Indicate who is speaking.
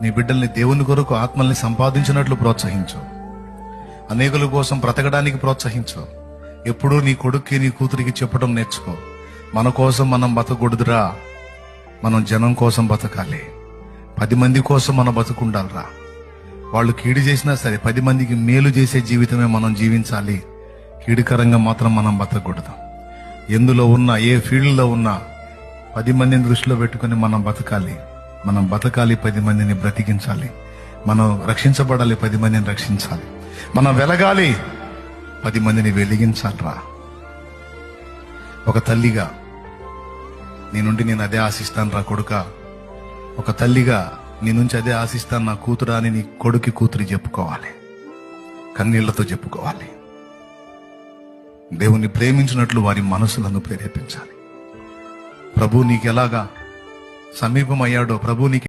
Speaker 1: నీ బిడ్డల్ని దేవుని కొరకు ఆత్మల్ని సంపాదించినట్లు ప్రోత్సహించు. అనేకుల కోసం బ్రతకడానికి ప్రోత్సహించు. ఎప్పుడూ నీ కొడుక్కి నీ కూతురికి చెప్పడం నేర్చుకో, మన కోసం మనం బతకూడదురా, మనం జనం కోసం బతకాలి. 10 మంది కోసం మనం బతుకుండాలిరా. వాళ్ళు కీడు చేసినా సరే 10 మందికి మేలు చేసే జీవితమే మనం జీవించాలి. కీడుకరంగా మాత్రం మనం బతకూడదు. ఎందులో ఉన్నా, ఏ ఫీల్డ్లో ఉన్నా 10 మందిని దృష్టిలో పెట్టుకుని మనం బతకాలి. మనం బతకాలి, 10 మందిని బ్రతికించాలి. మనం రక్షించబడాలి, 10 మందిని రక్షించాలి. మనం వెలగాలి, 10 మందిని వెలిగించాలిరా. ఒక తల్లిగా నీ నుండి నేను అదే ఆశిస్తాను రా కొడుకా. ఒక తల్లిగా నీ నుంచి అదే ఆశిస్తాను నా కూతురా అని నీ కొడుకు కూతురి చెప్పుకోవాలి, కన్నీళ్లతో చెప్పుకోవాలి. దేవుణ్ణి ప్రేమించినట్లు వారి మనసులను ప్రేరేపించాలి. ప్రభు నీకు ఎలాగా సమీపమయ్యాడో, ప్రభు నీకు